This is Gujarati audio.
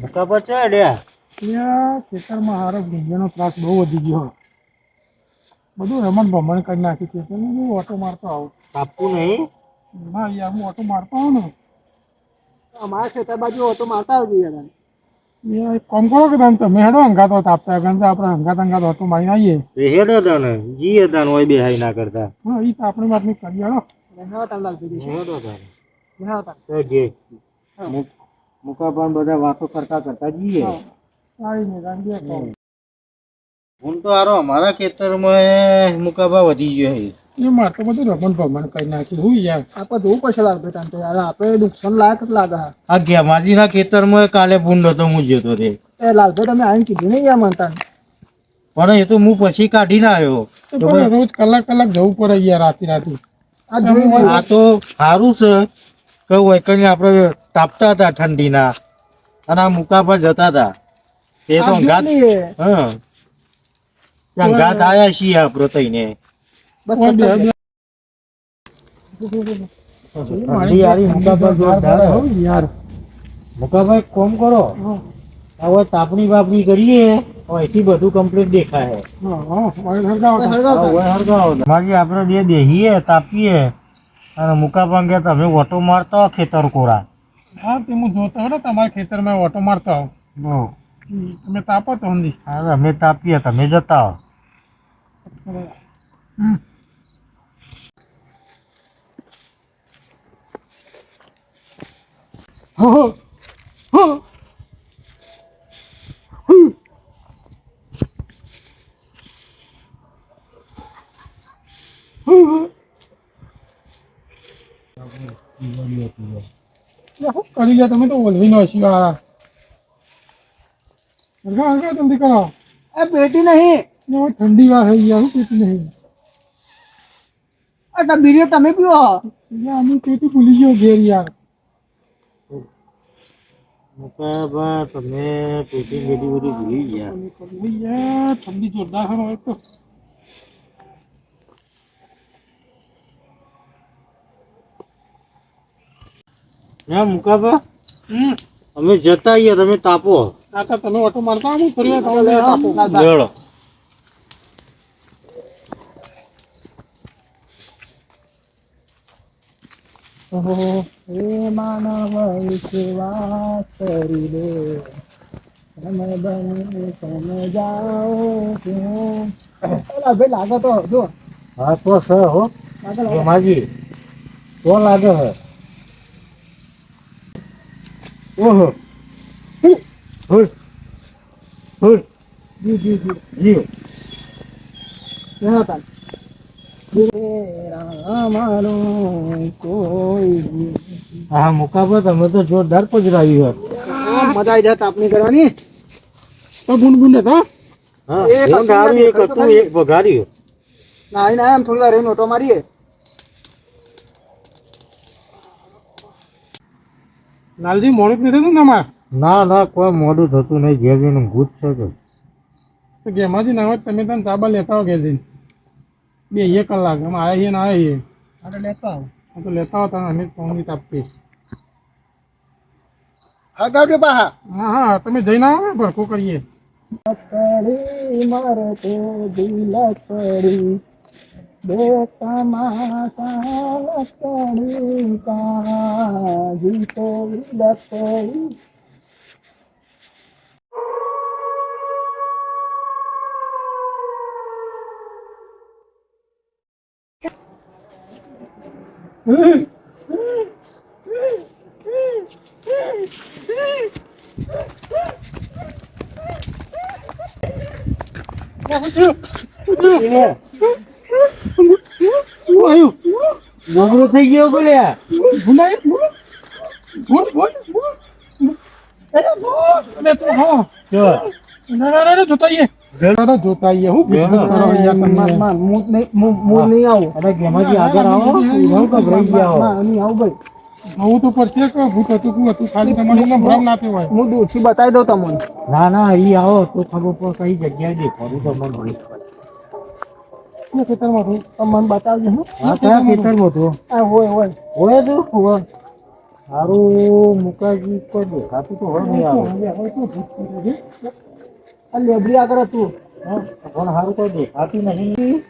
મુકા પર ચડ્યા ત્યાં ખેતરમાં હારો ભૂંજાનો ત્રાસ બહુ વધી ગયો. બધું રમણ ભમણ કરી નાખી છે. હું ઓટો મારતો આવું. કાપવું નહીં. ના યાર હું ઓટો મારતો આવું ને. અમારા ખેતર બાજુ ઓટો મારતા આવજો યાર. યાર એક કામ કરો કે તમે હેડો હંગાતો તાપતા કારણ કે આપણે હંગાત ઓટો મારીને આવીએ. હેડો તને જી હતા હોય બે હાઈ ના કરતા. હા એ તો આપણી વાતની કરી હેડો. હેડો તારે હા મુકા પણ બધા વાતો કરતા જઈએ. આવીને ગાંધી કહું. હું તો હારો અમારા ખેતરમાં મુકાબા વધી ગયો છે. એ મારે તો બધું રમણ ભમણ કરી નાખી હું યાર. આપણે જોવું પડશે લાલભાઈ તો યાર આપણે નુકસાન લાયક જ લાગે. આ ગેમાજીના ખેતરમાં કાલે ભૂંડો તો હું જતો રે. એ લાલભાઈ તમે આવીને કીધું નહીં યાર મનતા. પણ એ તો હું પછી કાઢીને આવ્યો. રોજ કલાક જવું પડે યાર રાતે. આ તો સારું છે કે વૈકલ્ય આપણે તાપતા હતા ઠંડીના અને આ મુકા પર જતા હતા એ તો અંગાત અંગાત આયા છીએ આપણે તઈને. મુકાભાઈ કોમ કરો હવે તાપણી બાપણી કરીએ અહીંથી બધું કમ્પ્લીટ દેખાય. માજી આપણે બે બેહીએ તાપીએ અને મુકા પાંગે તમે ઓટો મારતા ખેતર કોરા. હા તે હું જોતો હોય ને તમારા ખેતરમાં ઓટો મારતો આવું. તમે તાપો તો હંધી. હા અમે તાપીએ તમે જતા હો. કરી લે તમે તો ઓલવી નો છીએ હરગા જલ્દી કરો. એ પેટી નહીં ઠંડી વાર થઈ ગયા પેટી નહીં. આ બીડીઓ તમે પીવો. અમે પેટી ભૂલી ગયો ઘેર યાર. મુકાબા તમે પેટી બેટી બધી ભૂલી ગયા. ઠંડી જોરદાર હોય તો હા મુકાબા અમે જતા આવીએ તમે તાપો. કાકા તમે ઓટો મારતા હું ફરી વાર જોડો. હે માનવ વિશ્વાસ કરી દે તમે બને સમજાવો છું. લાલભાઈ લાગે તો જો. હા તો સર હો માજી તો લાગે હે. ઓહો હુલ હુલ જી જી જી જી કેવા તાન અમારો કોઈ. હા મુકાબા તમે તો જોરદાર પજરાવ્યું મજા આવી જાય તાપણી કરવાની. તો બુંડ હતો. હા એક એક ગારું એક હતું એક ભગાર્યું. નાઈ ના એમ થોડી વાર રહીને ઓટો મારીએ. લાલજી મોડું જ નથી થતું તમારે. ના કોઈ મોડું થતું નહીં. ઘેર જઈને ભૂત છે તો ગેમાજી ના હોય તમે તને ચાબા લેતા હો ઘેર જઈને. 2 કલાક અમે આવ્યા છીએ ને આવ્યા છીએ. આપણે લેતા આવો. તો લેતા હો તમે અમે પહોંચી તાપીએ. હા ગાવજો પાહા. હા તમે જઈને આવો ને ભરખું કરીએ. લકડી મારે તો દિલ લકડી બે તમાશા લકડી કા જીતો લકડી. નબળો થઈ ગયો બોલ્યા. જોતાઈએ હું નહીં આવું. અરે ગેમાજી આગળ આવો. ગભરાઈ ગયા નહીં આવું ભાઈ. જોવું તો પડશે કે ભૂત હતું શું હતું ખાલી તમારે ભ્રમ ના થયો હોય. હું દૂરથી બતાવી દઉં તમને. ના અહીં આવો તો ખબર પર કઈ જગ્યાએ દેખાડું તમને. ખેતરમાં હતું તમે મને બતાવજો. હા કયા ખેતરમાં હતો? હોય હોય તું હોય. હારું મુકાજી કોઈ દેખાતું તો હોય નહીં આવે. હવે તો ભૂત કરે છે. આ લેબડી આગળ હતું હા, પણ હારું કોઈ દેખાતું નહીં.